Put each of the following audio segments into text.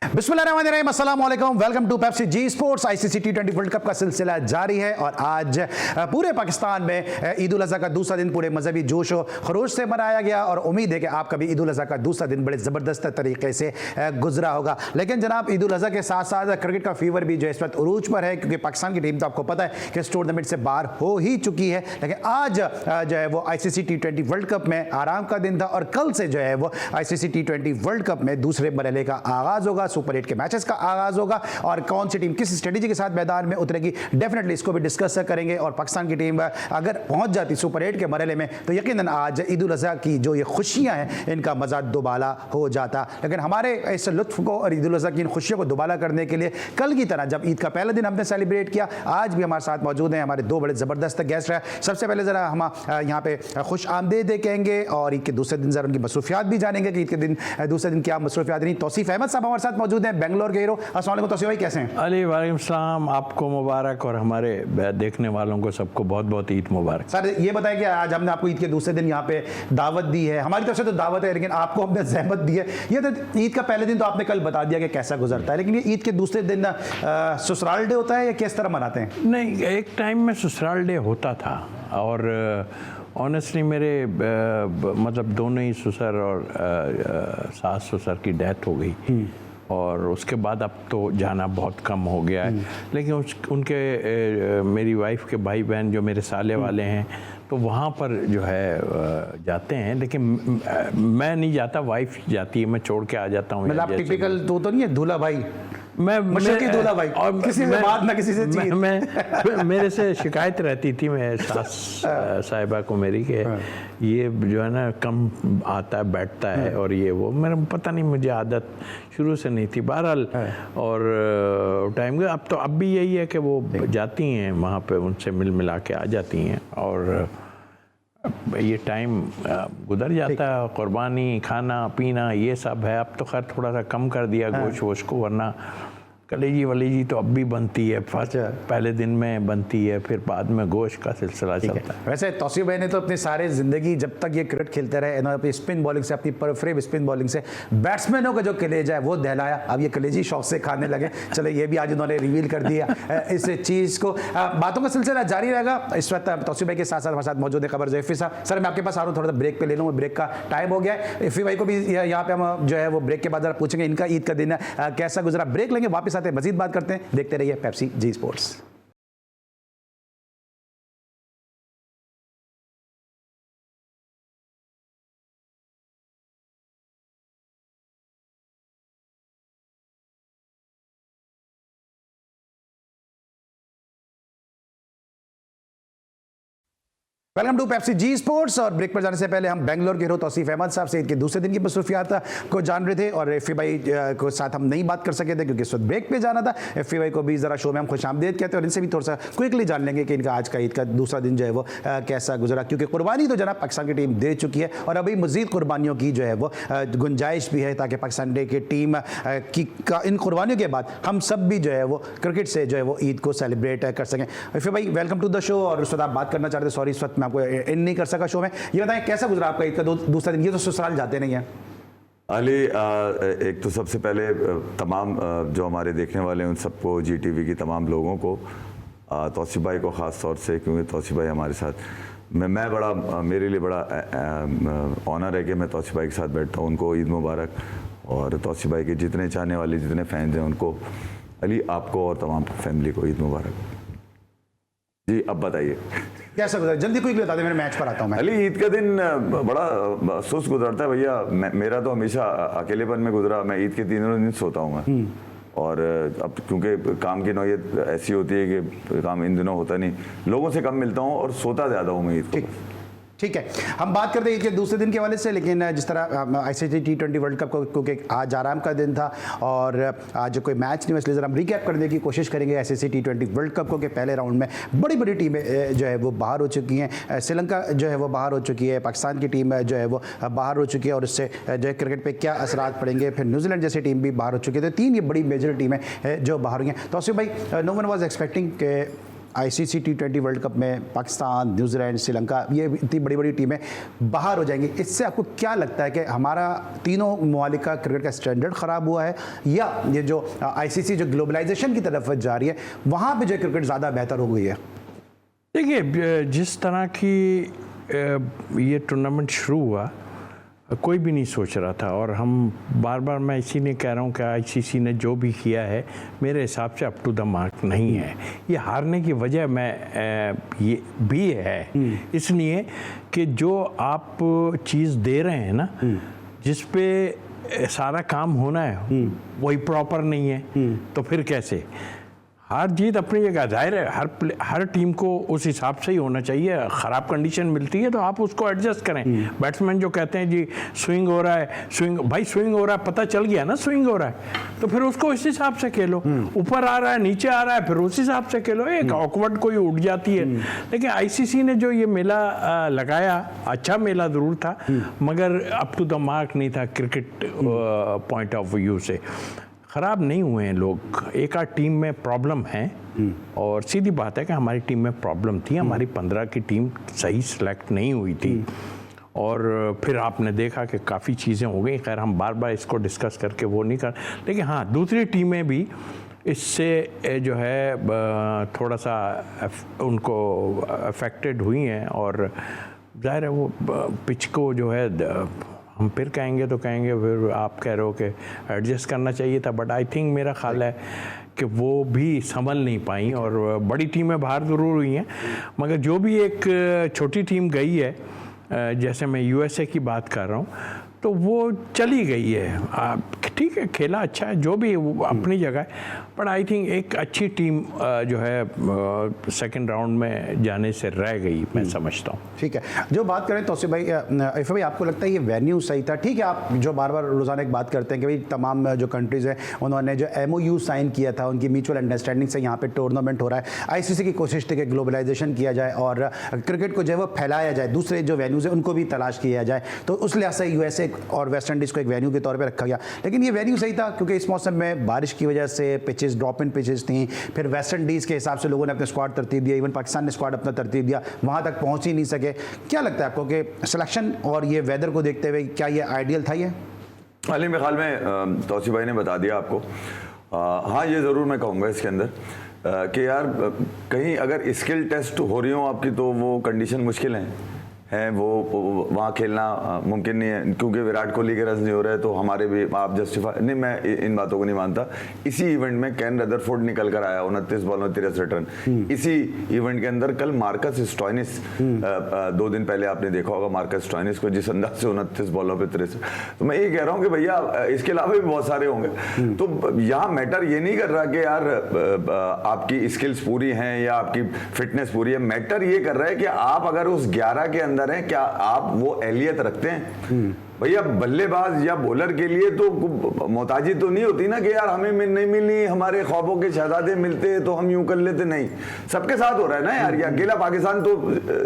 बिस्मिल्लाहिर्रहमानिर्रहीम, अस्सलाम वालेकुम, welcome to Pepsi G Sports. ICC T20 world cup का सिलसिला जारी है और आज पूरे पाकिस्तान में ईद उल अज़हा का दूसरा दिन पूरे मजहबी जोश और खरोश से मनाया गया और उम्मीद है कि आपका भी ईद उल अज़हा का दूसरा दिन बड़े ज़बरदस्त तरीके से गुजरा होगा। लेकिन जनाब, ईद उल अज़हा के साथ साथ क्रिकेट का फीवर भी जो इस वक्त उरूज पर है, क्योंकि पाकिस्तान की टीम तो आपको पता है कि इस टूर्नामेंट से बाहर हो ही चुकी है। लेकिन आज जो है वो आईसीसी टी20 वर्ल्ड कप में आराम का दिन था और कल से जो है वो आईसीसी टी20 वर्ल्ड कप में दूसरे मरहले का आगाज होगा, सुपर 8 के मैचेस का आगाज होगा और कौन सी टीम किस स्ट्रेटेजी के साथ मैदान में उतरेगी, डेफिनेटली इसको भी डिस्कस करेंगे। और पाकिस्तान की टीम अगर पहुंच जाती सुपर 8 के मरहले में तो यकीनन आज ईद उल अज़हा की जो ये खुशियां हैं इनका मजा दोबाला हो जाता। लेकिन हमारे इस लुत्फ को और ईद उल अज़हा की इन खुशियों को दोबाला करने के लिए कल की तरह जब ईद का पहला दिन हमने सेलिब्रेट किया, आज भी हमारे साथ मौजूद हैं हमारे दो बड़े ज़बरदस्त गेस्ट हैं। सबसे पहले ज़रा हम यहाँ पे खुश आमदीद कहेंगे और ईद के दूसरे दिन ज़रा उनकी मसरूफियात भी जानेंगे कि ईद के दिन दूसरे दिन क्या मसरूफियात रही। तौसीफ अहमद साहब हमारे साथ मौजूद हैं, बेंगलोर के हीरो। अस्सलाम वालेकुम तौसीफ भाई, कैसे हैं? अली वालेकुम सलाम, आपको मुबारक और हमारे देखने वालों को सबको बहुत बहुत ईद मुबारक। सर ये बताएं कि आज हमने आपको ईद के दूसरे दिन यहाँ पे दावत दी है, हमारी तरफ से तो दावत है लेकिन आपको हमने ज़हमत दी है। ये तो ईद का पहले दिन तो आपने कल बता दिया कि कैसा गुजरता है, लेकिन ये ईद के दूसरे दिन ससुराल डे होता है या किस तरह मनाते हैं? नहीं, एक टाइम में ससुराल डे होता था और ऑनेस्टली मेरे मतलब दोनों ही ससुर और सास ससुर की डेथ हो गई और उसके बाद अब तो जाना बहुत कम हो गया है। लेकिन उनके मेरी वाइफ के भाई बहन जो मेरे साले वाले हैं तो वहाँ पर जो है जाते हैं, लेकिन मैं नहीं जाता, वाइफ जाती है, मैं छोड़ के आ जाता हूँ। मतलब आप टिपिकल तो नहीं है दूल्हा भाई, मैं दूल्हा भाई और किसी से बात ना किसी से चीज। मैं मेरे से शिकायत रहती थी मैं सास साहिबा को मेरी के ये जो है ना कम आता है बैठता है और ये वो, मेरा पता नहीं, मुझे आदत शुरू से नहीं थी बहरहाल। और टाइम अब तो अब भी यही है कि वो जाती हैं वहाँ पे, उनसे मिल मिला के आ जाती हैं और ये टाइम गुजर जाता है। कुर्बानी, खाना पीना ये सब है। अब तो खैर थोड़ा सा कम कर दिया गोश्त वोश को, वरना कलेजी वलेजी तो अब भी बनती है, पहले दिन में बनती है, फिर बाद में गोश्त का सिलसिला चलता है। वैसे तौसीफ भाई ने तो अपनी सारी ज़िंदगी जब तक ये क्रिकेट खेलते रहे इन्होंने अपनी स्पिन बॉलिंग से, अपनी परफेक्ट स्पिन बॉलिंग से बैट्समैनों का जो कलेजा है वो दहलाया। अब ये कलेजी शौक से खाने लगे। चले ये भी आज उन्होंने रिवील कर दिया इस चीज़ को। बातों का सिलसिला जारी रहेगा। इस वक्त तौसीफ भाई के साथ साथ हमारे साथ मौजूद है खबर ज़ैफ़ी साहब। सर मैं आपके पास आ रहा हूँ, थोड़ा सा ब्रेक पे ले लूँ, ब्रेक का टाइम हो गया है। इफ़ी भाई को भी यहाँ पे हम जो है वो ब्रेक के बाद जरा पूछेंगे इनका ईद का दिन कैसा गुजरा। ब्रेक लेंगे, वापस आते हैं, मजीद बात करते हैं। देखते रहिए Pepsi G Sports. Welcome to Pepsi G Sports. और ब्रेक पर जाने से पहले हम बेंगलोर के हीरो तौसीफ अहमद साहब से ईद के दूसरे दिन की मसरूफियात को जान रहे थे और एफ़ी भाई को साथ हम नहीं बात कर सके थे क्योंकि इस वक्त ब्रेक पे जाना था। एफ़ी भाई को भी ज़रा शो में हम खुश आमदीद कहते हैं और इनसे भी थोड़ा सा क्विकली जान लेंगे कि इनका आज का ईद का दूसरा दिन जो है वो कैसा गुजरा, क्योंकि कुर्बानी तो जनाब पाकिस्तान की टीम दे चुकी है और अभी मज़ीद कुर्बानियों की जो है वो गुंजाइश भी है ताकि पाकिस्तान की टीम की इन कुर्बानियों के बाद हम सब भी जो है वो क्रिकेट से जो है वो ईद को सेलिब्रेट कर सकें। एफ़ी भाई वेलकम टू द शो। और उस वक्त आप बात करना चाहते थे, सॉरी इस वक्त मैं आपको इन नहीं कर सका शो में। ये बताएं कैसा गुजरा आपका ईद का दूसरा दिन? ये तो ससुराल जाते नहीं हैं अली। एक तो सबसे पहले तमाम जो हमारे देखने वाले हैं उन सबको, जी टीवी की तमाम लोगों को, तौसीफ भाई को ख़ास तौर से, क्योंकि तौसीफ भाई हमारे साथ मैं बड़ा, मेरे लिए बड़ा ऑनर है कि मैं तौसीफ भाई के साथ बैठता हूँ। उनको ईद मुबारक। और तौसीफ भाई के जितने चाहने वाले, जितने फैंस हैं उनको, अली आपको और तमाम फैमिली को ईद मुबारक। जी अब बताइए कैसा गुजरा? जल्दी क्विकली बता दें, मेरे मैच पर आता हूँ मैं। अली ईद का दिन बड़ा सुस्त गुजरता है भैया। मेरा तो हमेशा अकेलेपन में गुजरा। मैं ईद के तीनों दिन सोता हूँ मैं। और अब क्योंकि काम की नौयत ऐसी होती है कि काम इन दिनों होता नहीं, लोगों से कम मिलता हूँ और सोता ज़्यादा हूँ मैं ईद को। ठीक है, हम बात करते हैं ईद के दूसरे दिन के हवाले से। लेकिन जिस तरह आईसीसी टी20 वर्ल्ड कप को, क्योंकि आज आराम का दिन था और आज कोई मैच नहीं, इसलिए ज़रा हम रिकैप करने की कोशिश करेंगे आईसीसी टी20 वर्ल्ड कप को। कि पहले राउंड में बड़ी बड़ी टीमें जो है वो बाहर हो चुकी हैं। श्रीलंका जो है वो बाहर हो चुकी है, पाकिस्तान की टीम जो है वो बाहर हो चुकी है और इससे जो है क्रिकेट पर क्या असरात पड़ेंगे। फिर न्यूजीलैंड जैसी टीम भी बाहर हो चुकी है। तो तीन ये बड़ी मेजर टीमें जो बाहर हुई हैं। तौसीफ भाई, no one was expecting ICC T20 world cup में पाकिस्तान, न्यूजीलैंड, श्रीलंका, ये इतनी बड़ी बड़ी टीमें बाहर हो जाएंगी, इससे आपको क्या लगता है कि हमारा तीनों ममालिक का क्रिकेट का स्टैंडर्ड ख़राब हुआ है, या ये जो आईसीसी जो ग्लोबलाइजेशन की तरफ जा रही है वहाँ पे जो क्रिकेट ज़्यादा बेहतर हो गई है? देखिए, जिस तरह की ये टूर्नामेंट शुरू हुआ कोई भी नहीं सोच रहा था, और हम बार बार मैं इसीलिए कह रहा हूँ कि आईसीसी ने जो भी किया है मेरे हिसाब से अप टू द मार्क नहीं है। ये हारने की वजह मैं ये भी है इसलिए कि जो आप चीज़ दे रहे हैं ना, जिस पे सारा काम होना है वही प्रॉपर नहीं है, तो फिर कैसे? हार जीत अपनी जगह, जाहिर है हर टीम को उस हिसाब से ही होना चाहिए। ख़राब कंडीशन मिलती है तो आप उसको एडजस्ट करें। बैट्समैन जो कहते हैं जी स्विंग हो रहा है, स्विंग हो रहा है, पता चल गया ना स्विंग हो रहा है, तो फिर उसको इस हिसाब से खेलो। ऊपर आ रहा है, नीचे आ रहा है, फिर उस हिसाब से खेलो। एक ऑकवर्ड कोई उठ जाती है। लेकिन आईसीसी ने जो ये मेला लगाया, अच्छा मेला ज़रूर था, मगर अप टू द मार्क नहीं था क्रिकेट पॉइंट ऑफ व्यू से। ख़राब नहीं हुए हैं लोग, एक आध टीम में प्रॉब्लम है, और सीधी बात है कि हमारी टीम में प्रॉब्लम थी। हमारी 15 की टीम सही सिलेक्ट नहीं हुई थी, और फिर आपने देखा कि काफ़ी चीज़ें हो गई। खैर हम बार बार इसको डिस्कस करके वो नहीं कर, लेकिन हाँ दूसरी टीमें भी इससे जो है थोड़ा सा उनको अफेक्टेड हुई हैं, और ज़ाहिर है वो पिच को जो है हम फिर कहेंगे तो कहेंगे फिर आप कह रहे हो कि एडजस्ट करना चाहिए था, बट आई थिंक मेरा ख्याल है कि वो भी संभल नहीं पाई, और बड़ी टीमें बाहर ज़रूर हुई हैं, मगर जो भी एक छोटी टीम गई है, जैसे मैं यूएसए की बात कर रहा हूँ, तो वो चली गई है। ठीक है, खेला अच्छा है, जो भी वो अपनी जगह है, बट आई थिंक एक अच्छी टीम जो है सेकंड राउंड में जाने से रह गई, मैं समझता हूँ। ठीक है, जो बात करें तौसीफ भाई, इफ़ भाई आपको लगता है ये वेन्यू सही था? ठीक है, आप जो बार बार रोज़ाना एक बात करते हैं कि भाई तमाम जो कंट्रीज़ हैं उन्होंने जो MOU साइन किया था, उनकी म्यूचुअल अंडरस्टैंडिंग से यहाँ पे टूर्नामेंट हो रहा है। आईसीसी की कोशिश थी कि ग्लोबलाइजेशन किया जाए और क्रिकेट को जो है वो फैलाया जाए, दूसरे जो वेन्यूज़ हैं उनको भी तलाश किया जाए, तो उस लिहाज से यूएसए और वेस्ट इंडीज़ को एक वेन्यू के तौर पर रखा गया। लेकिन ये वेन्यू सही था क्योंकि इस मौसम में बारिश की वजह से पिचेस ड्रॉप इन पिचेस थी, फिर वेस्ट इंडीज़ के हिसाब से लोगों ने अपने स्क्वाड तरतीब दिया, इवन पाकिस्तान ने स्क्वाड अपना तरतीब दिया, वहाँ तक पहुँच ही नहीं सके। क्या लगता है आपको कि सिलेक्शन और ये वेदर को देखते हुए क्या ये आइडियल था? ये हाल मेरे ख्याल में तौसीफ भाई ने बता दिया आपको। हाँ, ये ज़रूर मैं कहूँगा इसके अंदर कि यार कहीं अगर स्किल टेस्ट हो रही हो आपकी तो वो कंडीशन मुश्किल है वो वहाँ खेलना मुमकिन नहीं है, क्योंकि विराट कोहली के रन नहीं हो रहे तो हमारे भी आप जस्टिफाई नहीं, मैं इन बातों को नहीं मानता। इसी इवेंट में कैन रदरफोर्ड निकल कर आया 29 बॉल में 63 रन। इसी इवेंट के अंदर कल मार्कस स्टोइनिस, 2 दिन पहले आपने देखा होगा मार्कस स्टोइनिस को, जिस अंदाज से 29 बॉलों पर 63। तो मैं ये कह रहा हूँ कि भैया इसके अलावा भी बहुत सारे होंगे। तो यहाँ मैटर ये नहीं कर रहा कि यार आपकी स्किल्स पूरी हैं या आपकी फिटनेस पूरी है, मैटर ये कर रहा है कि आप अगर उस 11 के अंदर है, क्या आप वो एहलियत रखते हैं? भैया बल्लेबाज या बॉलर के लिए तो मोहताजी तो नहीं होती ना कि यार हमें नहीं मिली, हमारे ख्वाबों के शहजादे मिलते तो हम यूं कर लेते। नहीं, सबके साथ हो रहा है ना यार। ये अकेला पाकिस्तान तो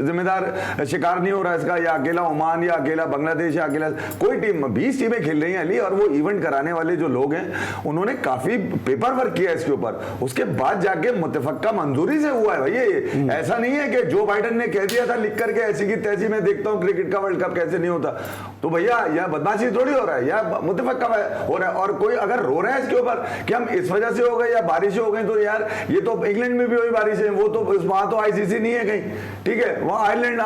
जिम्मेदार शिकार नहीं हो रहा है इसका, या अकेला ओमान या अकेला बांग्लादेश या अकेला कोई टीम, 20 टीमें खेल रही हैं अली, और वो इवेंट कराने वाले जो लोग हैं उन्होंने काफी पेपर वर्क किया इसके ऊपर, उसके बाद जाके मुतफक्का मंजूरी से हुआ है भैया। ऐसा नहीं है कि जो बाइडन ने कह दिया था लिख करके ऐसी की तैसी मैं देखता हूँ क्रिकेट का वर्ल्ड कप कैसे नहीं होता। तो भैया या बदमाशी थोड़ी हो रहा है, या मुतफक्का हो रहा है, और कोई अगर रो रहा है इसके ऊपर कि हम इस वजह से हो गए या बारिश हो गई, तो यार ये तो इंग्लैंड में भी हुई बारिश है, वो तो वहां तो आईसीसी नहीं है कहीं, ठीक है, वहां आयरलैंड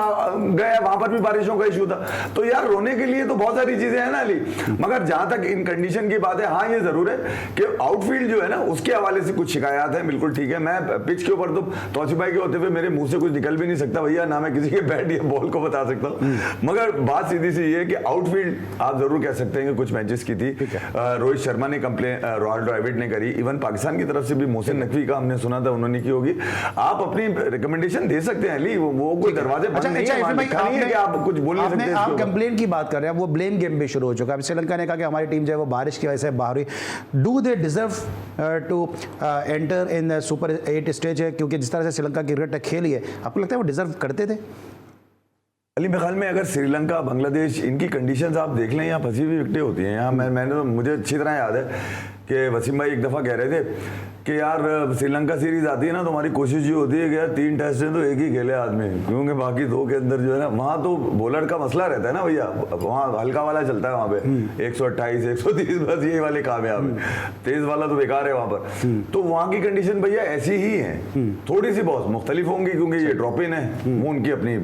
गया, वहां पर भी बारिशों का इशू था। तो यार रोने के लिए तो बहुत सारी चीजें हैं ना अली, मगर जहां तक इन कंडीशन की बात है, हाँ ये जरूर है कि आउटफील्ड जो है ना उसके हवाले से कुछ शिकायत है, बिल्कुल ठीक है। मैं पिच के ऊपर तो तौसीफ भाई के होते हुए मेरे मुंह से कुछ निकल भी नहीं सकता भैया, ना मैं किसी के बैट या बॉल को बता सकता हूँ, मगर बात सीधी सी ये है कि आउटफील्ड आप जरूर कह सकते हैं कि कुछ मैचेस की थी। रोहित शर्मा ने कंप्लेन, रॉयल ड्राविड ने करी, इवन पाकिस्तान की तरफ से भी मोहसिन नकवी का हमने सुना था उन्होंने की होगी। आप अपनी रिकमेंडेशन दे सकते हैं अली, वो कोई दरवाजे बंद नहीं है, लिखा नहीं है कि आप कुछ बोल नहीं सकते। आप कंप्लेन की बात कर रहे हैं, वो ब्लेम गेम भी शुरू हो चुका है। श्रीलंका ने कहा कि हमारी टीम जो है वो बारिश की वजह से बाहर हुई। Do they deserve to enter in super 8 stage है, क्योंकि जिस तरह से श्रीलंका क्रिकेट खेली है, आपको लगता है वो डिजर्व करते थे? अली मेरे ख्याल में अगर श्रीलंका, बांग्लादेश, इनकी कंडीशंस आप देख लें, यहाँ फंसी हुई विकेटें होती हैं। यहाँ मैंने तो मुझे अच्छी तरह याद है कि वसीम भाई एक दफ़ा कह रहे थे कि यार श्रीलंका सीरीज आती है ना, तो हमारी कोशिश ये होती है कि यार 3 टेस्ट हैं तो एक ही खेले आदमी, क्योंकि बाकी 2 के अंदर जो है ना, वहाँ तो बॉलर का मसला रहता है ना भैया, वहाँ हल्का वाला चलता है वहाँ पे 128 130 बस यही वाले कामयाब है, तेज वाला तो बेकार है वहाँ पर। तो वहाँ की कंडीशन भैया ऐसी ही है, थोड़ी सी बहुत मुख्तलिफ होंगी क्योंकि ये ड्रॉप इन है, वो उनकी अपनी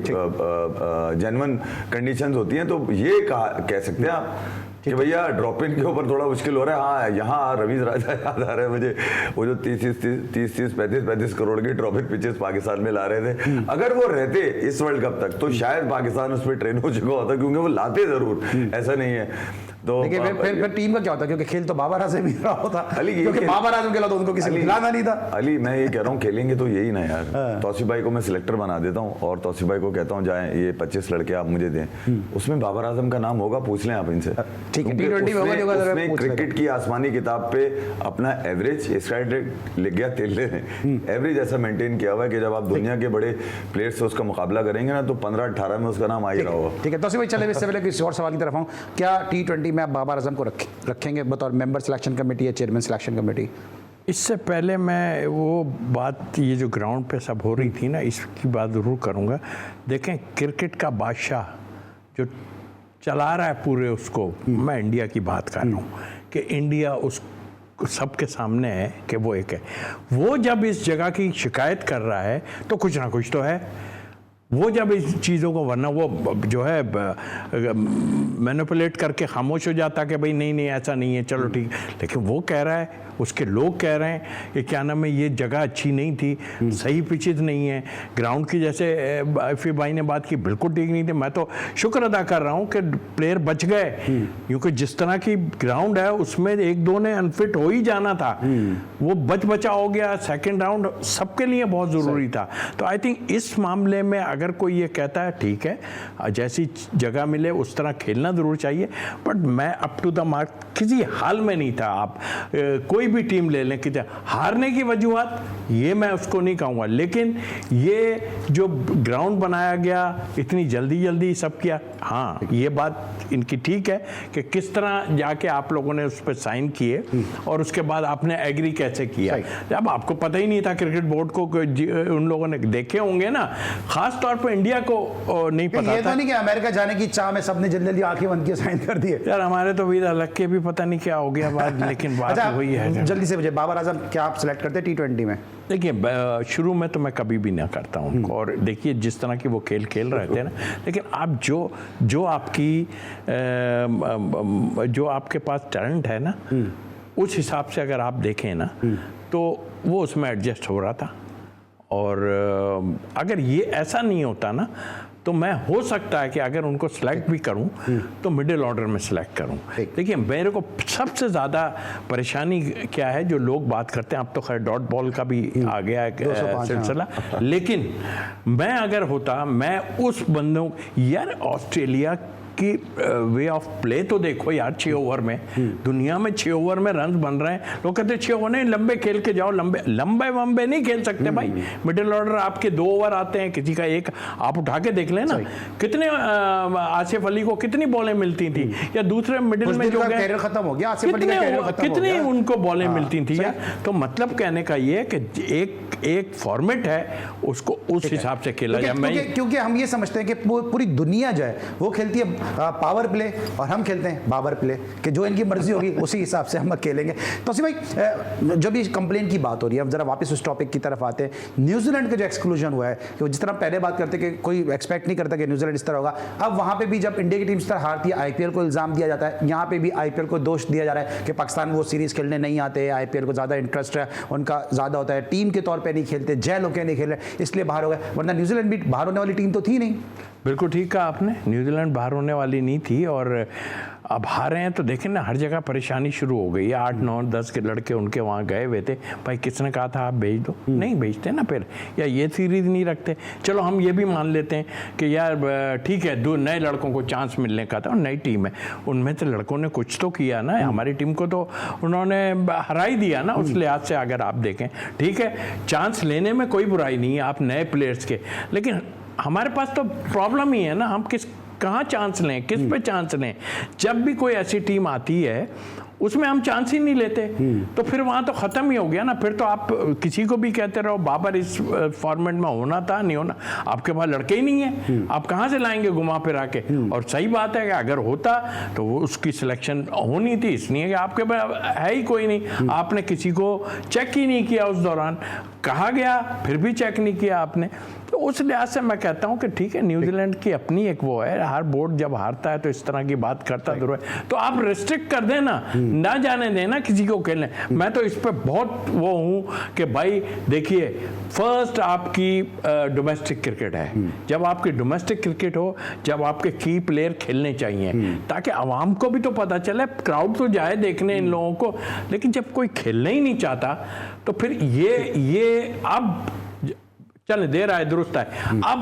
जेन्युइन कंडीशंस होती हैं। तो ये कह सकते हैं आप कि भैया ड्रॉप इन के ऊपर थोड़ा मुश्किल हो रहा है। हाँ, यहाँ रवीज राजा याद आ रहा है मुझे, वो जो 30 35 करोड़ की ड्रॉप इन पिचेस पाकिस्तान में ला रहे थे, अगर वो रहते इस वर्ल्ड कप तक तो शायद पाकिस्तान उस पर ट्रेन हो चुका होता, क्योंकि वो लाते जरूर, ऐसा नहीं है। तो फिर टीम का क्या होता, क्योंकि खेल तो बाबर आजम ही रहा होता, क्योंकि बाबर आजम खेला तो उनको किसी को खिलाना नहीं था। अली मैं ये कह रहा हूँ खेलेंगे तो यही ना यार, तौसीफ भाई को मैं सिलेक्टर बना देता हूँ और तौसीफ भाई को कहता हूँ जाएं ये 25 लड़के आप मुझे दें, उसमें बाबर आजम का नाम होगा, पूछ लें आप इनसे। ठीक है, T20 में होगा, उसमें क्रिकेट की आसमानी किताब पे अपना एवरेज स्ट्राइक रेट लिख गया, तिल्ले ने एवरेज ऐसा मेंटेन किया हुआ है कि जब आप दुनिया के बड़े प्लेयर्स से उसका मुकाबला करेंगे ना, तो 15-18 में उसका नाम आ ही रहा होगा। ठीक है तौसीफ भाई, चले इससे पहले किसी और सवाल की तरफ आऊँ, क्या T20 में आप बाबर आजम को रखेंगे बतौर मेंबर सिलेक्शन कमेटी या चेयरमैन सिलेक्शन कमेटी? इससे पहले मैं वो बात, ये जो ग्राउंड पे सब हो रही थी ना, इसकी बात ज़रूर करूँगा। देखें, क्रिकेट का बादशाह जो चला रहा है पूरे उसको, मैं इंडिया की बात कर रहा हूँ कि इंडिया उस सबके सामने है कि वो एक है। वो जब इस जगह की शिकायत कर रहा है तो कुछ ना कुछ तो है। वो जब इस चीज़ों को, वरना वो जो है मैनिपुलेट करके खामोश हो जाता कि भाई नहीं ऐसा नहीं है, चलो ठीक। लेकिन वो कह रहा है, उसके लोग कह रहे हैं कि क्या नाम है, ये जगह अच्छी नहीं थी, सही पिचेस नहीं है, ग्राउंड की जैसे एफी भाई ने बात की बिल्कुल ठीक नहीं थी। मैं तो शुक्र अदा कर रहा हूँ कि प्लेयर बच गए, क्योंकि जिस तरह की ग्राउंड है उसमें 1-2 ने अनफिट हो ही जाना था, वो बचा हो गया। सेकेंड राउंड सबके लिए बहुत ज़रूरी था। तो आई थिंक इस मामले में अगर कोई ये कहता है ठीक है, जैसी जगह मिले उस तरह खेलना ज़रूर चाहिए, बट मैं अप टू द मार्क किसी हाल में नहीं था। आप कोई भी टीम ले लें, कि हारने की वजूहत ये मैं उसको नहीं कहूँगा, लेकिन ये जो ग्राउंड बनाया गया इतनी जल्दी सब किया, हाँ ये बात इनकी ठीक है कि किस तरह जाके आप लोगों ने उस पर साइन किए और उसके बाद आपने एग्री कैसे किया। जब आपको पता ही नहीं था, क्रिकेट बोर्ड को उन लोगों ने देखे होंगे ना, खास तौर पर इंडिया को नहीं पता ये था। तो नहीं कि अमेरिका जाने की चाह में सबने जल्दी आंखें बंद किए साइन कर दिए यार। हमारे तो वीज़ा लग के भी पता नहीं क्या हो गया बात, लेकिन बात वही है। जल्दी से मुझे बाबर आजम क्या आप सिलेक्ट करते T20 में? देखिए, शुरू में तो मैं कभी भी ना करता हूँ उनको, और देखिए जिस तरह की वो खेल रहे थे ना, लेकिन आप जो आपके पास टैलेंट है ना, उस हिसाब से अगर आप देखें ना, तो वो उसमें एडजस्ट हो रहा था। और अगर ये ऐसा नहीं होता ना, तो मैं हो सकता है कि अगर उनको सिलेक्ट भी करूं तो मिडिल ऑर्डर में सिलेक्ट करूं। देखिए, मेरे को सबसे ज़्यादा परेशानी क्या है, जो लोग बात करते हैं, अब तो खैर डॉट बॉल का भी आ गया है सिलसिला, लेकिन मैं अगर होता, मैं उस बंदों, यार ऑस्ट्रेलिया की वे ऑफ प्ले तो देखो यार, 6 ओवर में, दुनिया में 6 ओवर में रन बन रहे हैं। लोग कहते हैं 6 ओवर नहीं, लंबे खेल के जाओ, लंबे नहीं खेल सकते भाई। मिडिल ऑर्डर आपके 2 ओवर आते हैं, किसी का 1, आप उठा के देख लेना कितने आसिफ अली को कितनी बॉलें मिलती थी, या दूसरे मिडिल में जो कैरियर खत्म हो गया, आसिफ अली का कैरियर खत्म हो गया, कितनी उनको बॉलें मिलती थी यार। तो मतलब कहने का ये कि एक फॉर्मेट है, उसको उस हिसाब से खेला जाए। क्योंकि हम ये समझते हैं कि पूरी दुनिया जो है वो खेलती है पावर प्ले और हम खेलते हैं बाबर प्ले, कि जो इनकी मर्जी होगी उसी हिसाब से हम खेलेंगे। तो भाई, जब ये कंप्लेन की बात हो रही है, अब जरा वापस उस टॉपिक की तरफ आते हैं। न्यूजीलैंड का जो एक्सक्लूजन हुआ है, कि जिस तरह पहले बात करते कि कोई एक्सपेक्ट नहीं करता कि न्यूजीलैंड इस तरह होगा, अब वहां पे भी जब इंडिया की टीम इस तरह हारती है, आईपीएल को इल्जाम दिया जाता है, यहाँ पे भी आईपीएल को दोष दिया जा रहा है कि पाकिस्तान वो सीरीज खेलने नहीं आते, आईपीएल को ज़्यादा इंटरेस्ट है उनका, ज़्यादा होता है, टीम के तौर पर नहीं खेलते, जेल होकर नहीं खेल रहे इसलिए बाहर हो गए, वरना न्यूजीलैंड भी बाहर होने वाली टीम तो थी नहीं। बिल्कुल ठीक कहा आपने, न्यूजीलैंड बाहर होने वाली नहीं थी, और अब हारे हैं तो देखें ना, हर जगह परेशानी शुरू हो गई है। 8, 9, 10 के लड़के उनके वहाँ गए हुए थे, भाई किसने कहा था आप भेज दो, नहीं भेजते ना फिर, या ये सीरीज नहीं रखते। चलो हम ये भी मान लेते हैं कि यार ठीक है, 2 नए लड़कों को चांस मिलने का था, और नई टीम है, उनमें से लड़कों ने कुछ तो किया ना, हमारी टीम को तो उन्होंने हरा ही दिया ना, उस लिहाज से अगर आप देखें, ठीक है, चांस लेने में कोई बुराई नहीं है आप नए प्लेयर्स के, लेकिन हमारे पास तो प्रॉब्लम ही है ना, हम कहाँ चांस लें, किस पे चांस लें। जब भी कोई ऐसी टीम आती है, उसमें हम चांस ही नहीं लेते, तो फिर वहां तो खत्म ही हो गया ना। फिर तो आप किसी को भी कहते रहो बाबर इस फॉर्मेट में होना था, नहीं होना, आपके पास लड़के ही नहीं है, आप कहां से लाएंगे घुमा फिरा के। और सही बात है कि अगर होता तो वो उसकी सिलेक्शन होनी थी, इसलिए कि आपके पास है ही कोई नहीं, आपने किसी को चेक ही नहीं किया उस दौरान, कहा गया फिर भी चेक नहीं किया आपने। तो उस लिहाज से मैं कहता हूं कि ठीक है, न्यूजीलैंड की अपनी एक वो है, हर बोर्ड जब हारता है तो इस तरह की बात करता जरूर है, तो आप रिस्ट्रिक्ट कर देना, ना जाने देना किसी को खेलने। मैं तो इस पे बहुत वो हूं कि भाई देखिए, फर्स्ट आपकी डोमेस्टिक क्रिकेट है, जब आपकी डोमेस्टिक क्रिकेट हो, जब आपके की प्लेयर खेलने चाहिए, ताकि आवाम को भी तो पता चले, क्राउड तो जाए देखने इन लोगों को, लेकिन जब कोई खेलना ही नहीं चाहता तो फिर ये अब चल दे रहा है, दुरुस्त है, अब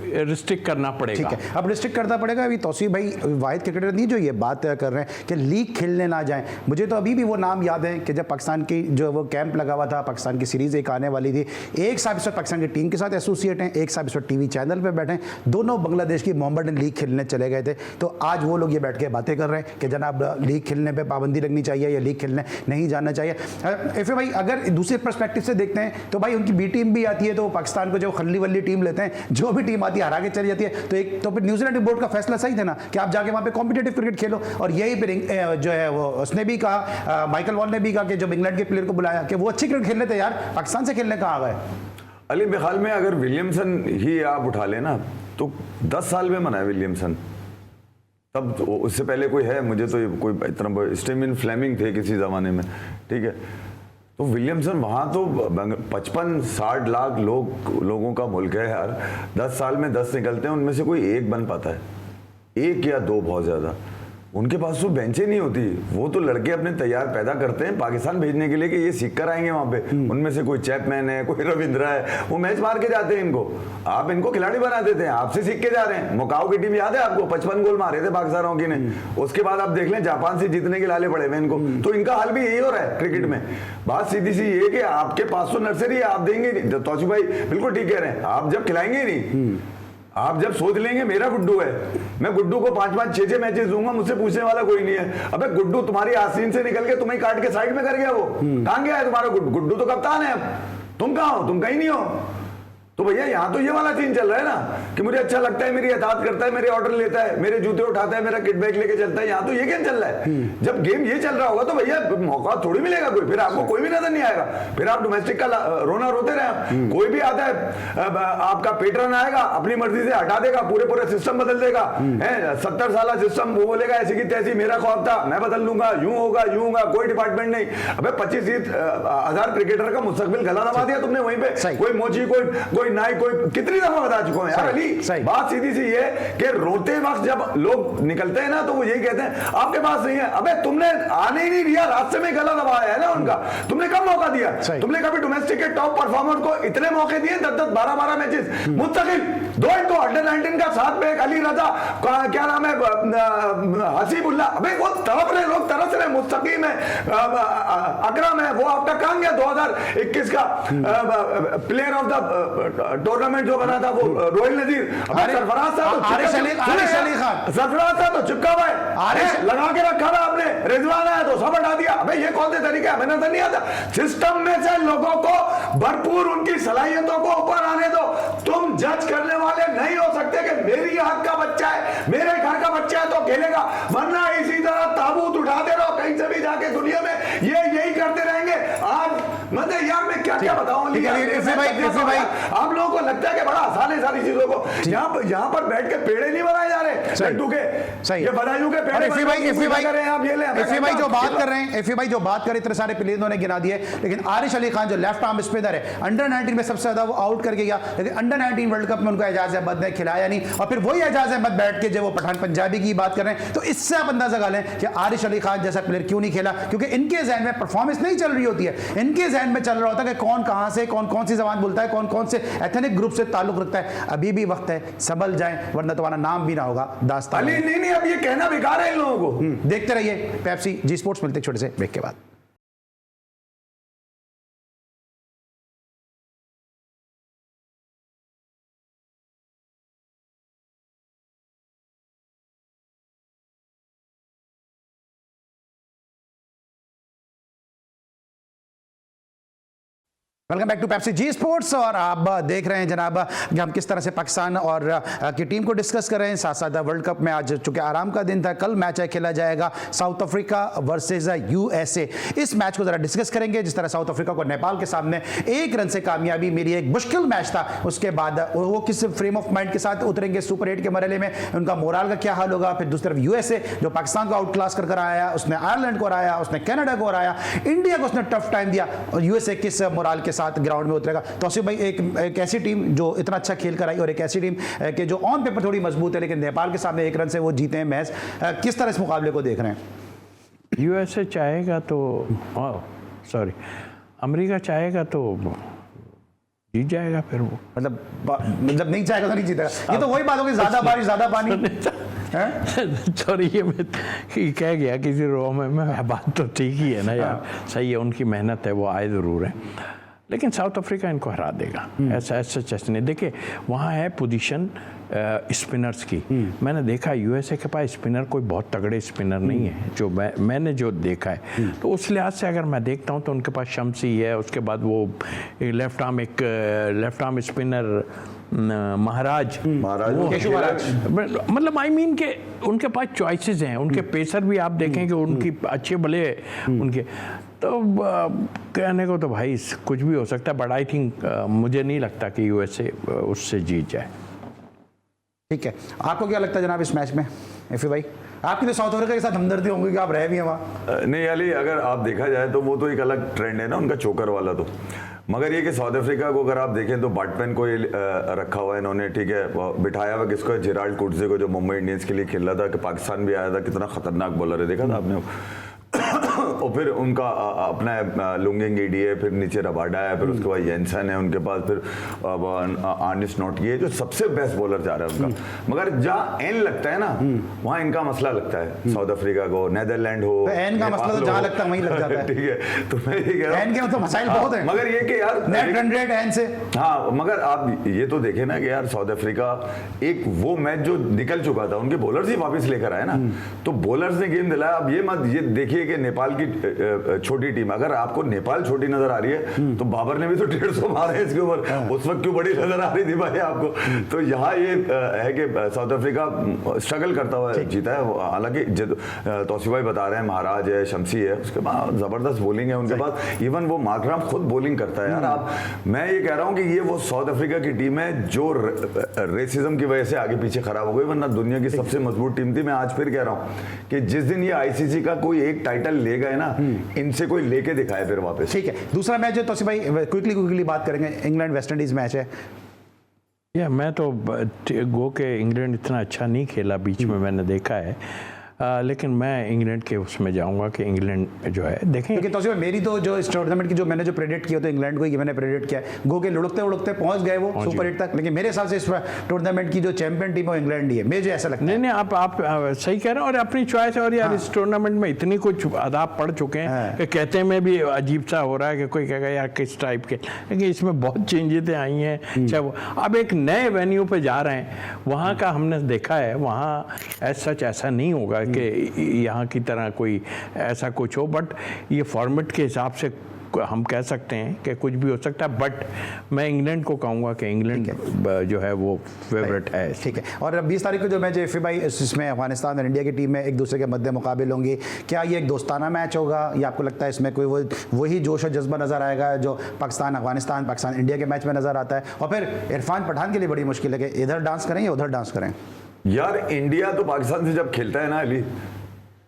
रिस्ट्रिक्ट करना पड़ेगा। ठीक है, अब रिस्ट्रिक्ट करना पड़ेगा। अभी तौसीफ भाई वाहिद क्रिकेटर नहीं जो ये बात कर रहे हैं कि लीग खेलने ना जाएं। मुझे तो अभी भी वो नाम याद है कि जब पाकिस्तान की जो वो कैंप लगा हुआ था, पाकिस्तान की सीरीज एक आने वाली थी, एक साहब इस वक्त पाकिस्तान की टीम के साथ एसोसिएट हैं, एक साहब इस वक्त टीवी चैनल पर बैठे हैं, दोनों बांग्लादेश की मोहम्मडन लीग खेलने चले गए थे। तो आज वो लोग ये बैठ के बातें कर रहे हैं कि जनाब लीग खेलने पर पाबंदी लगनी चाहिए या लीग खेलने नहीं जाना चाहिए। एफ भाई अगर दूसरे पर्सपेक्टिव से देखते हैं तो भाई उनकी बी टीम भी आती है, तो पाकिस्तान को जो खल्ली वल्ली टीम लेते हैं, जो भी टीम आती है हरा के चली जाती है, तो फिर न्यूजीलैंड बोर्ड का फैसला सही था ना कि आप जाके वहां पे कॉम्पिटिटिव क्रिकेट खेलो। और यही फिर जो है वो उसने भी कहा, माइकल वॉल ने भी कहा कि जब इंग्लैंड के प्लेयर को बुलाया कि वो अच्छी क्रिकेट खेल लेते यार, पाकिस्तान से खेलने कहाँ आ गए। अली मेरे ख्याल में अगर विलियमसन ही आप उठा लेना तो 10 साल में मना है विलियमसन, तब तो उससे पहले कोई है, मुझे तो कोई इतना स्टीवन फ्लेमिंग थे किसी जमाने में, ठीक है। तो विलियमसन वहाँ तो 55-60 लाख लोगों का मुल्क है यार, 10 साल में 10 निकलते हैं, उनमें से कोई एक बन पाता है, एक या दो बहुत ज़्यादा। उनके पास तो बेंचें नहीं होती, वो तो लड़के अपने तैयार पैदा करते हैं पाकिस्तान भेजने के लिए कि ये सीख कर आएंगे वहाँ पे। उनमें से कोई चैपमैन है, कोई रविंद्रा है, वो मैच मार के जाते हैं इनको, आप इनको खिलाड़ी बना देते हैं, आपसे सीख के जा रहे हैं। मुकाओ की टीम याद है आपको, 55 गोल मारे थे पाकिस्तान हॉकी ने, उसके बाद आप देख लें जापान से जीतने के लाले पड़े हुए इनको। तो इनका हाल भी यही हो रहा है क्रिकेट में। बात सीधी सी ये कि आपके पास तो नर्सरी है, आप देंगे नहीं। तौसीफ भाई बिल्कुल ठीक कह रहे हैं, आप जब खिलाएंगे नहीं, आप जब सोच लेंगे मेरा गुड्डू है, मैं गुड्डू को 5-5, 6-6 मैचेस दूंगा, मुझसे पूछने वाला कोई नहीं है। अबे गुड्डू तुम्हारी आसीन से निकल के तुम्हें काट के साइड में कर गया, वो कहां गया है तुम्हारा गुड्डू? गुड्डू तो कप्तान है, अब तुम कहां हो? तुम कहीं नहीं हो। तो भैया यहाँ तो ये वाला सीन चल रहा है ना कि मुझे अच्छा लगता है, मेरी इताअत करता है, मेरे ऑर्डर लेता है, मेरे जूते उठाता है, मेरा किट बैग लेके चलता है। यहाँ तो ये गेम चल रहा है। जब गेम ये चल रहा होगा तो भैया मौका थोड़ी मिलेगा कोई, फिर आपको कोई भी नजर नहीं आएगा, फिर आप डोमेस्टिक का रोना रोते रहे। कोई भी आता है, आपका पेट्रन आएगा, अपनी मर्जी से हटा देगा, पूरे सिस्टम बदल देगा, 70 साल सिस्टम, वो बोलेगा ऐसी की तैसी, मेरा ख्वाब था मैं बदल लूंगा, यूं होगा यूं होगा, कोई डिपार्टमेंट नहीं। अबे 25,000 क्रिकेटर का मुस्तकबिल गला दबा दिया तुमने वहीं पे। कोई मोची, कोई नाई, कोई कितनी दफा बता चुका हूं यार अली। बात सीधी सी ये कि रोते वक्त जब लोग निकलते हैं ना तो वो यही कहते हैं आपके पास नहीं है। अबे तुमने आने ही नहीं दिया, रास्ते में गला दबाया है ना उनका, तुमने कब मौका दिया? तुमने कभी डोमेस्टिक के टॉप परफॉर्मर को इतने मौके दिए? 10-10, 12-12 मैचेस मुस्तकिल, 2 इनको अंडर-19 का, साथ में एक अली रजा, क्या नाम है, हसीबुल्ला। अबे वो तड़प रहे लोग, तरस रहे। मुस्तकीम है, अकरम है, वो आपका कहां गया 2021 का प्लेयर ऑफ द टूर्नामेंट जो बना था, वो रोहिल नजीर। सरफराज था तो सरफराज था तो चिपका हुआ है, लगा के रखा था आपने। रिजवान आया तो सब हटा दिया। अबे ये कौन से तरीके? हमें नजर नहीं आता। सिस्टम में से लोगों को भरपूर उनकी सलाहियतों को ऊपर आने दो। तुम जज करने वाले नहीं हो सकते कि मेरी हक का बच्चा है, मेरे घर का बच्चा है तो खेलेगा, वरना इसी तरह ताबूत उठाते रहो कहीं से भी जाके दुनिया में, ये यही करते रहेंगे। आज मतलब यार मैं क्या क्या बताऊं, आप लोगों को लगता है कि बड़ा आसान है सारी चीजों को। यहाँ पर बैठ के पेड़े नहीं बनाए जा रहे लड्डू के, ये बदायूं के पेड़े। एफी भाई जो बात कर रहे हैं, एफी भाई जो बात कर रहे, इतने सारे प्लेयर उन्होंने गिना दिए, लेकिन आरिश अली खान जो लेफ्ट आर्म स्पिनर है, अंडर-19 में सबसे ज्यादा वो आउट करके गया, लेकिन अंडर-19 वर्ल्ड कप में उनको एजाज अहमद ने खिलाया नहीं। और फिर वही एजाज अहमद बैठ के जो वो पठान पंजाबी की बात कर रहे हैं, तो इससे आप अंदाजा लगा लें कि आरिश अली खान जैसा प्लेयर क्यों नहीं खेला, क्योंकि इनके जहन में परफॉर्मेंस नहीं चल रही होती है, इनके जहन में चल रहा होता है कि कौन कहां से, कौन कौन सी जबान बोलता है, कौन कौन से एथनिक ग्रुप से ताल्लुक रखता है। अभी भी वक्त है, संभल जाएं, वरना तुम्हारा नाम भी ना होगा दास्तान। नहीं, अब ये कहना बेकार है इन लोगों को। देखते रहिए पेप्सी जी स्पोर्ट्स। मिलते छोटे से ब्रेक के बाद। Welcome back to Pepsi G Sports. और आप देख रहे हैं जनाब कि हम किस तरह से पाकिस्तान और की टीम को डिस्कस कर रहे हैं। साथ साथ वर्ल्ड कप में आज चूंकि आराम का दिन था, कल मैच है खेला जाएगा साउथ अफ्रीका वर्सेस यूएसए। इस मैच को जरा डिस्कस करेंगे। जिस तरह साउथ अफ्रीका को नेपाल के सामने 1 रन से कामयाबी मिली, एक मुश्किल मैच था, उसके बाद वो किस फ्रेम ऑफ माइंड के साथ उतरेंगे सुपर 8 के मरहले में, उनका मोराल का क्या हाल होगा। फिर दूसरी तरफ यूएसए जो पाकिस्तान को आउट क्लास कर आया, उसने आयरलैंड को हराया, उसने कनाडा को हराया, इंडिया को उसने टफ टाइम दिया, और यूएसए किस मोराल के साथ ग्राउंड में उतरेगा। तौसीफ भाई, एक ऐसी टीम जो इतना अच्छा खेल कर आई और एक ऐसी टीम के जो ऑन पेपर थोड़ी मजबूत है, लेकिन नेपाल के सामने 1 रन से वो जीते हैं मैच, किस तरह इस मुकाबले को देख रहे हैं? यूएसए चाहेगा तो अमेरिका चाहेगा तो जीत जाएगा। फिर वो मतलब नहीं चाहेगा तो नहीं जीतेगा। ये तो वही बात होगी, ज्यादा बारिश ज्यादा पानी। सॉरी, ये मैं कह गया किसी रो में, बात तो ठीक ही है ना यार, सही है, उनकी मेहनत है, वो आए ज़रूर है, लेकिन साउथ अफ्रीका इनको हरा देगा। ऐसा नहीं। देखिए, वहाँ है पोजीशन स्पिनर्स की। मैंने देखा यूएसए के पास स्पिनर कोई बहुत तगड़े स्पिनर नहीं है, जो मैंने जो देखा है। तो उस लिहाज से अगर मैं देखता हूँ तो उनके पास शम्सी है, उसके बाद वो लेफ्ट आर्म स्पिनर महाराज, मतलब आई मीन के उनके पास चॉइसेस हैं। उनके पेसर भी आप देखें कि उनकी अच्छे भले उनके, तो कहने को तो भाई कुछ भी हो सकता है, बट आई थिंक मुझे नहीं लगता कि यूएसए उससे जीत जाए। ठीक है, आपको क्या लगता है जनाब इस मैच में? एफी भाई, आपकी तो साउथ अफ्रीका के साथ हमदर्दी होंगी कि आप रहे भी हैं वहाँ। नहीं अली, अगर आप देखा जाए तो वो तो एक अलग ट्रेंड है ना उनका, चोकर वाला। तो मगर ये कि साउथ अफ्रीका को अगर आप देखें तो बाटपेन को रखा हुआ है इन्होंने, ठीक है, बिठाया हुआ किसको है, जेराल्ड कुर्जे को, जो मुंबई इंडियंस के लिए खेल रहा था, कि पाकिस्तान भी आया था, कितना खतरनाक बॉलर है, देखा था आपने। और फिर उनका अपना लुंगिंग एडी है, फिर नीचे रबाडा है, फिर उसके बाद येंसन है उनके पास, फिर आर्निस्ट नॉट की है, जो सबसे बेस्ट बॉलर जा रहा है उनका। मगर जहाँ एन लगता है ना, वहाँ इनका मसला लगता है साउथ अफ्रीका को, नेदरलैंड हो, तो एन का मसला तो जहाँ लगता है वहीं लग जाता है। ठीक है, तो मैं ये कह रहा हूँ एन के तो मसाइल बहुत हैं, मगर ये कि यार नेट रन रेट एन से। हाँ, मगर आप ये तो देखे ना कि यार साउथ अफ्रीका एक वो मैच जो निकल चुका था, उनके बॉलर्स ही वापस लेकर आए ना, तो बॉलर्स ने गेम दिलाया। अब ये मत ये देखिए कि नेपाल की छोटी टीम, अगर आपको नेपाल छोटी नजर आ रही है तो बाबर ने भी तो 150 मारे इसके ऊपर, उस वक्त क्यों बड़ी नजर आ रही थी भाई आपको? तो यहाँ ये है कि साउथ अफ्रीका स्ट्रगल करता हुआ जीता है। हालांकि तौसीफ भाई बता रहे हैं महाराज है, शम्सी है, उसके बाद जबरदस्त बॉलिंग है उनके पास, इवन वो मार्कराम खुद बॉलिंग करता है यार। आप, मैं ये कह रहा हूँ कि ये वो साउथ अफ्रीका की टीम है जो रेसिज्म की वजह से आगे पीछे खराब हो गई, वरना दुनिया की सबसे मजबूत टीम थी। मैं आज फिर कह रहा हूँ कि जिस दिन ये आईसीसी का कोई एक टाइटल ले गए ना, इनसे कोई लेके दिखाए फिर वापस। ठीक है, दूसरा मैच है तो भाई क्विकली बात करेंगे, इंग्लैंड वेस्ट इंडीज मैच है। मैं तो गो के इंग्लैंड इतना अच्छा नहीं खेला बीच में, मैंने देखा है, लेकिन मैं इंग्लैंड के उसमें जाऊंगा कि इंग्लैंड जो है देखें, क्योंकि तो मेरी तो जो इस टूर्नामेंट की जो मैंने जो प्रेडिक्ट किया तो इंग्लैंड को ही मैंने प्रेडिक्ट किया है। गो के लुढ़कते पहुंच गए वो सुपर 8 तक, लेकिन मेरे हिसाब से इस टूर्नामेंट की जो चैंपियन टीम है इंग्लैंड ही है, मुझे ऐसा लगता है। नहीं, आप सही कह रहे हैं, और अपनी चॉइस है। और यार इस टूर्नामेंट में इतनी कुछ आदाब पड़ चुके हैं कि कहते में भी अजीब सा हो रहा है कि कोई कहेगा यार किस टाइप के, लेकिन इसमें बहुत चेंजेस आई हैं। चाहे वो अब एक नए वेन्यू पे जा रहे हैं, वहाँ का हमने देखा है, वहाँ सच ऐसा नहीं होगा कि यहाँ की तरह कोई ऐसा कुछ हो, बट ये फॉर्मेट के हिसाब से हम कह सकते हैं कि कुछ भी हो सकता है। बट मैं इंग्लैंड को कहूँगा कि इंग्लैंड जो है वो फेवरेट है। ठीक है, और 20 तारीख को जो मैच है भाई, इसमें अफगानिस्तान और इंडिया की टीम में एक दूसरे के मध्य मुकाबले होंगे। क्या ये एक दोस्ताना मैच होगा या आपको लगता है इसमें कोई वही जोश और जज्बा नजर आएगा जो पाकिस्तान अफगानिस्तान, पाकिस्तान इंडिया के मैच में नजर आता है? और फिर इरफान पठान के लिए बड़ी मुश्किल है कि इधर डांस करें या उधर डांस करें। यार इंडिया तो पाकिस्तान से जब खेलता है ना अली,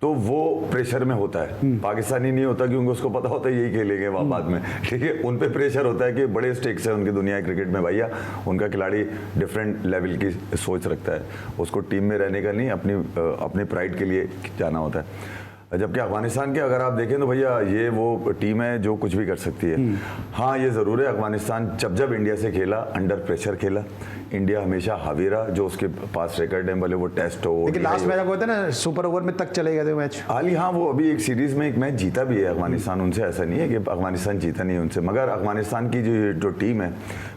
तो वो प्रेशर में होता है, पाकिस्तानी नहीं होता, क्योंकि उसको पता होता है यही खेलेंगे वहाँ बाद में। ठीक है, उन पे प्रेशर होता है कि बड़े स्टेक्स है उनकी दुनिया क्रिकेट में भैया, उनका खिलाड़ी डिफरेंट लेवल की सोच रखता है, उसको टीम में रहने का नहीं, अपनी प्राइड के लिए जाना होता है। जबकि अफगानिस्तान के अगर आप देखें तो भैया ये वो टीम है जो कुछ भी कर सकती है। हाँ, ये ज़रूर है, अफगानिस्तान जब इंडिया से खेला अंडर प्रेशर खेला, इंडिया हमेशा हावीरा, जो उसके पास रिकॉर्ड है, भले वो टेस्ट हो, लेकिन लास्ट मैच होता है ना, सुपर ओवर में तक चले गए थे मैच। हाल ही, हाँ, वो अभी एक सीरीज में एक मैच जीता भी है अफगानिस्तान उनसे, ऐसा नहीं है कि अफगानिस्तान जीता नहीं उनसे, मगर अफगानिस्तान की जो टीम है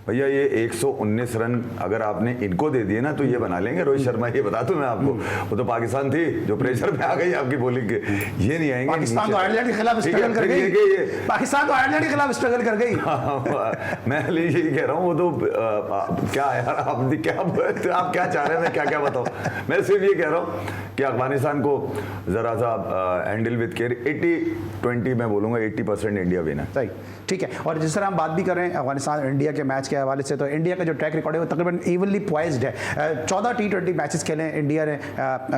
भैया ये 119 रन अगर आपने इनको दे दिए ना तो ये बना लेंगे रोहित शर्मा, ये बता दूं मैं आपको। वो तो पाकिस्तान थी जो प्रेशर में आ गई आपकी बॉलिंग के, ये नहीं आएंगे। पाकिस्तान तो आयरलैंड के खिलाफ स्ट्रगल कर गई, पाकिस्तान तो आयरलैंड के खिलाफ स्ट्रगल कर गई। मैं यही कह रहा हूँ, वो तो क्या यार आप क्या चाह रहे हैं, मैं क्या क्या बताऊँ। मैं सिर्फ ये कह रहा हूँ कि अफगानिस्तान को जरा सा हैंडल विद केयर। 80-20 मैं बोलूँगा 80% इंडिया विन है। सही, ठीक है। और जिस तरह हम बात भी कर रहे हैं अफगानिस्तान इंडिया के मैच के हवाले से, तो इंडिया का जो ट्रैक रिकॉर्ड है वो तकरीबन इवनली पॉइज्ड है। 14 T20 मैचेस खेले इंडिया ने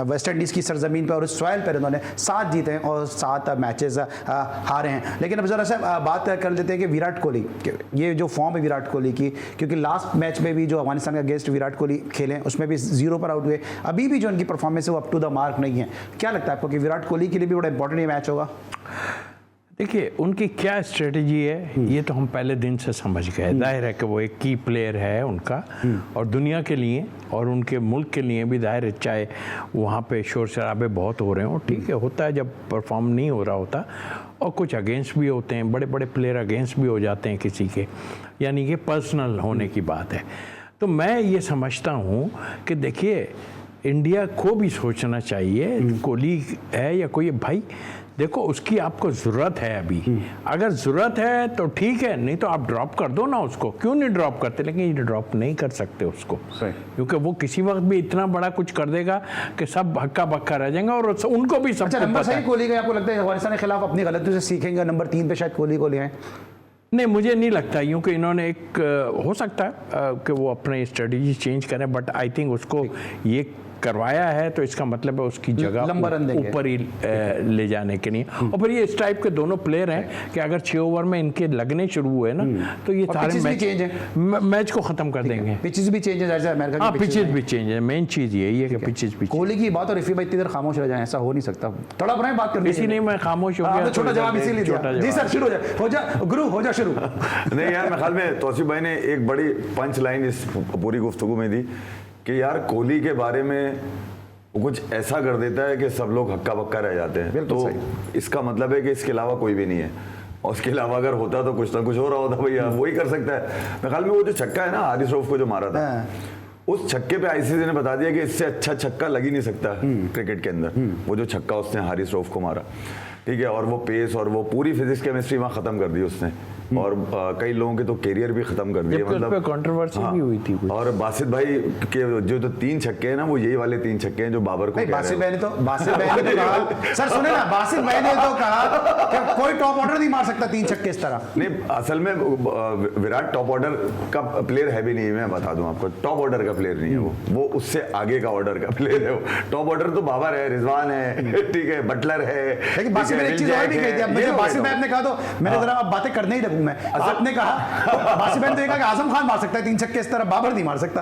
वेस्ट इंडीज़ की सरजमीन पर, और उस सॉइल पर उन्होंने 7 जीते हैं और 7 मैचेस हारे हैं। लेकिन अब ज़रा सा बात कर लेते हैं कि विराट कोहली, ये जो फॉर्म है विराट कोहली की, क्योंकि लास्ट मैच में भी जो अफगानिस्तान का अगेंस्ट विराट कोहली खेले उसमें भी 0 पर आउट हुए, अभी भी जो उनकी परफॉर्मेंस है वो अप टू द मार्क नहीं है। क्या लगता है आपको कि विराट कोहली के लिए भी बड़ा इंपॉर्टेंट ये मैच होगा? देखिए उनकी क्या स्ट्रेटजी है ये तो हम पहले दिन से समझ गए। जाहिर है कि वो एक की प्लेयर है उनका, और दुनिया के लिए और उनके मुल्क के लिए भी जाहिर है, चाहे वहाँ पे शोर शराबे बहुत हो रहे हो, ठीक है, होता है जब परफॉर्म नहीं हो रहा होता, और कुछ अगेंस्ट भी होते हैं, बड़े बड़े प्लेयर अगेंस्ट भी हो जाते हैं किसी के, यानी कि पर्सनल होने की बात है। तो मैं ये समझता हूँ कि देखिए इंडिया को भी सोचना चाहिए, कोहली है या कोई भाई, देखो उसकी आपको ज़रूरत है अभी, अगर ज़रूरत है तो ठीक है, नहीं तो आप ड्रॉप कर दो ना उसको। क्यों नहीं ड्रॉप करते? लेकिन ये ड्रॉप नहीं कर सकते उसको, क्योंकि वो किसी वक्त भी इतना बड़ा कुछ कर देगा कि सब हक्का बक्का रह जाएंगे, और उनको भी सब। अच्छा, नंबर सही कोहली का आपको लगता है अफगानिस्तान के खिलाफ अपनी गलतियों से सीखेंगे, नंबर 3 पे शायद कोहली को ले आए? नहीं, मुझे नहीं लगता, क्योंकि इन्होंने एक हो सकता है कि वो अपने स्ट्रेटजी चेंज करें, बट आई थिंक उसको ये करवाया है तो इसका मतलब है उसकी जगह ऊपर ही ले जाने के लिए। और फिर ये इस टाइप के दोनों प्लेयर हैं कि अगर 6 ओवर में इनके लगने शुरू हुए ना तो ये सारे मैच को खत्म कर देंगे। पिचेस भी चेंज है, अमेरिका हाँ पिचेस भी चेंज है, मेन चीज यही है कि पिचेस भी। कोहली की बात और रफी भाई इतनी देर खामोश रह जाए, ऐसा हो नहीं सकता। थोड़ा बनाए बात करनी, इसी नहीं मैं खामोश हो गया। छोटा जवाब इसीलिए दिया। जी सर, शुरू हो जा गुरु, हो जा शुरू। नहीं यार, मेरे ख्याल में तौसीफ भाई ने एक बड़ी पंच लाइन इस पूरी गुफ्तगू में दी कि यार कोहली के बारे में वो कुछ ऐसा कर देता है कि सब लोग हक्का बक्का रह जाते हैं। तो इसका मतलब है कि इसके अलावा कोई भी नहीं है, और उसके अलावा अगर होता तो कुछ ना कुछ हो रहा होता भैया, वही कर सकता है। मेरे ख्याल में वो जो छक्का है ना हारिस रऊफ को जो मारा था, उस छक्के पे आईसीसी ने बता दिया कि इससे अच्छा छक्का लग ही नहीं सकता क्रिकेट के अंदर। वो जो छक्का उसने हारिस रऊफ को मारा, ठीक है, और वो पेस और वो पूरी फिजिक्स केमिस्ट्री वहाँ खत्म कर दी उसने, और कई लोगों के तो कैरियर भी खत्म कर दिए। मतलब कंट्रोवर्सी भी हुई थी कुछ। और बासित भाई के जो 3 छक्के हैं ना, वो यही वाले 3 छक्के हैं जो बाबर को बासित भाई ने तो कहा, सर सुने ना, बासित भाई ने तो कहा कि कोई टॉप ऑर्डर नहीं मार सकता 3 छक्के इस तरह। नहीं, असल में विराट टॉप ऑर्डर का प्लेयर है भी नहीं, मैं बता दूं आपको, टॉप ऑर्डर का प्लेयर नहीं है वो उससे आगे का ऑर्डर का प्लेयर है। वो टॉप ऑर्डर तो बाबर है, रिजवान है, ठीक है, बटलर है। लेकिन बासित भाई एक चीज और भी कही थी, मुझे बासित भाई ने कहा तो मैंने जरा बातें करने ही लगूं मैं। आपने कहा बासित भाई ने कहा कि आजम खान मार सकता है 3 छक्के इस तरह, बाबर नहीं मार सकता।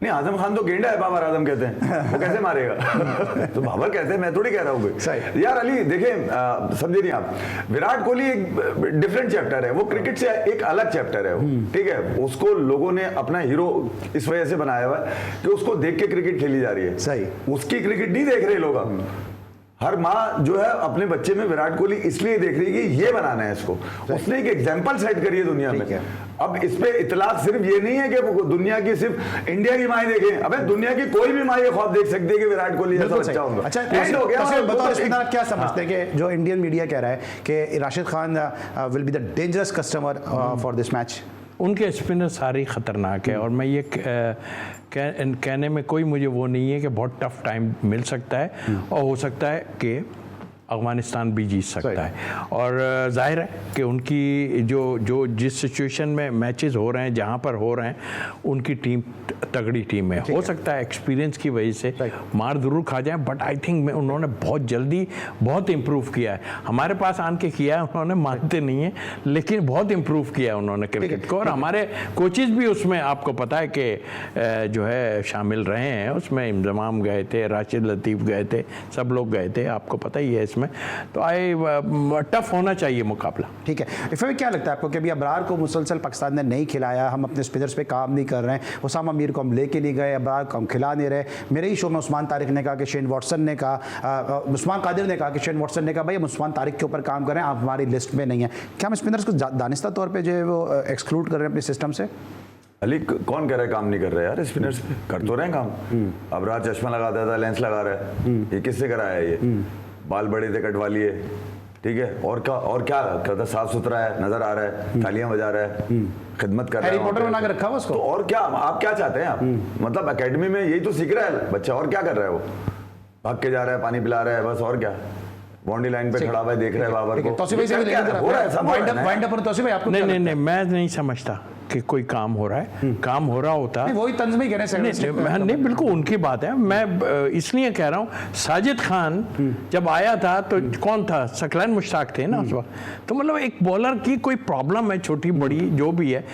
नहीं, आजम खान तो गेंडा है, बाबर आजम कहते हैं, वो कैसे मारेगा? तो बाबर कहते हैं, मैं थोड़ी कह रहा हूँ यार। अली देखिए, समझे नहीं आप, विराट कोहली एक डिफरेंट चैप्टर है, वो क्रिकेट से एक अलग चैप्टर है वो, ठीक है। उसको लोगों ने अपना हीरो इस वजह से बनाया हुआ है कि उसको देख के क्रिकेट खेली जा रही है। सही, उसकी क्रिकेट नहीं देख रहे लोग। हर माँ जो है अपने बच्चे में विराट कोहली इसलिए देख रही है कि ये बनाना है इसको, उसने एक एग्जांपल सेट करी है दुनिया में। अब इस पे इतलाक सिर्फ ये नहीं है कि दुनिया की सिर्फ इंडिया की माएँ देखें, अबे दुनिया की कोई भी माँ ये ख्वाब देख सकती है कि विराट कोहली जैसा बच्चा होगा। अच्छा, हो गया। क्या समझते हैं कि जो इंडियन मीडिया कह रहा है कि Rashid Khan will be the dangerous customer for this match? उनके स्पिनर सारे खतरनाक है, और मैं ये कहने में कोई मुझे वो नहीं है कि बहुत टफ टाइम मिल सकता है, और हो सकता है कि अफगानिस्तान भी जीत सकता है। और जाहिर है कि उनकी जो जिस सिचुएशन में मैचेस हो रहे हैं, जहाँ पर हो रहे हैं, उनकी टीम तगड़ी टीम है। हो सकता है एक्सपीरियंस की वजह से मार जरूर खा जाए, बट आई थिंक उन्होंने बहुत जल्दी बहुत इम्प्रूव किया है। हमारे पास आन के किया है उन्होंने, मानते नहीं है, लेकिन बहुत इम्प्रूव किया है उन्होंने क्रिकेट को। और हमारे कोचेज भी उसमें आपको पता है कि जो है शामिल रहे हैं उसमें। इंजमाम गए थे, राशिद लतीफ़ गए थे, सब लोग गए थे, आपको पता ही है इसमें। तो टफ होना चाहिए मुकाबला। ठीक है, इसमें क्या लगता है आपको कि अभी अबरार को मुसलसल पाकिस्तान ने नहीं खिलाया, हम अपने स्पिनर्स पे काम नहीं कर रहे हैं, उसामा मीर को हम लेके नहीं गए, अबरार को हम खिला नहीं रहे। मेरे ही शो में उस्मान तारिक ने कहा कि शेन वॉटसन ने कहा, उस्मान कादिर ने कहा कि शेन वॉटसन ने कहा भाई हम उस्मान तारिक के ऊपर काम करें, आप हमारी लिस्ट में नहीं है। क्या हम स्पिनर्स को दानिस्ता तौर पर जो है वो एक्सक्लूड कर रहे हैं अपने सिस्टम से? अली कौन कह रहा है काम नहीं कर रहे यार, स्पिनर्स कर तो रहे हैं काम। अब रात चश्मा लगाता था, लेंस लगा रहा है, ये किससे कराया है? ये बाल बड़े थे कटवा लिए, ठीक है, और क्या कहता, साफ सुथरा है, नजर आ रहा है, तालियां बजा रहा है, खिदमत कर रहा है, हैरी पॉटर बना के रखा हुआ उसको। तो और क्या आप क्या चाहते हैं आप? मतलब एकेडमी में यही तो सीख रहा है बच्चा, और क्या कर रहा है? वो भाग के जा रहा है, पानी पिला रहा है, बस, और क्या? बाउंड्री लाइन पे खड़ा हुआ है, देख रहा है बाबर को। तौसीफ भाई से भी लेकर हो रहा है, सब हो रहा है। वाइंड अप पर तौसीफ भाई आपको नहीं नहीं नहीं, मैं नहीं समझता कि कोई काम हो रहा है। काम हो रहा होता नहीं, वही तंज में ही कह रहे हैं। नहीं, बिल्कुल उनकी बात है। मैं इसलिए कह रहा हूँ, साजिद खान जब आया था तो कौन था? सकलैन मुश्ताक थे ना उस वक्त। तो मतलब एक बॉलर की कोई प्रॉब्लम है, छोटी बड़ी जो भी है,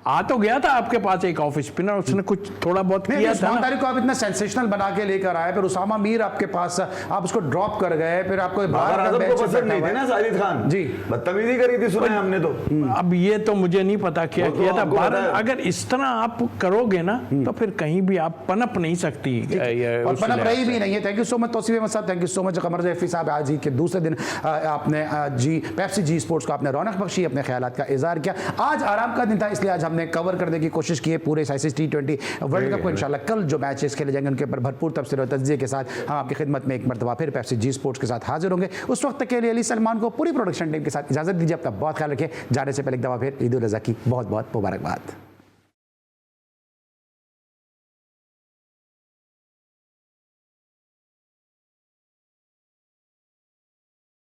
आ तो गया था आपके पास एक ऑफ स्पिनर, उसने कुछ थोड़ा बहुत किया था। उस्मान तारिक को आप इतना सेंसेशनल बना के लेकर आए, फिर उसामा मीर आपके पास, आप उसको ड्रॉप कर गए, फिर आपको बाबर आजम को पसंद नहीं थे ना साजिद खान जी, बदतमीजी करी थी, सुना है हमने तो। अब ये तो मुझे नहीं पता क्या तो किया था। आपको पता है। अगर इस तरह आप करोगे ना तो फिर कहीं भी आप पनप नहीं सकती। और पनप रही भी नहीं है। Thank you so much Tauseef Ahmad साहब, thank you so much Qamar जैफी साहब। आज ही के दूसरे दिन आपने जी पेप्सी जी स्पोर्ट्स को आपने रौनक बख्शी, अपने ख्यालात का इजहार किया। आज आराम का दिन था, इसलिए आज हमने कवर करने की कोशिश की है पूरे आईसीसी T20 वर्ल्ड कप को। इंशाल्लाह कल जो मैचेस खेले जाएंगे उनके ऊपर भरपूर तफसीर और तज्जिए के साथ हम आपकी खिदमत में एक मरतबा फिर पेप्सी जी स्पोर्ट्स के साथ हाजिर होंगे। उस वक्त के लिए अली सलमान को पूरी प्रोडक्शन टीम के साथ इजाजत दीजिए। अपना बहुत ख्याल रखिए। जाने से पहले एक दफा फिर ईद उल अज़हा की बहुत बहुत मुबारकबाद।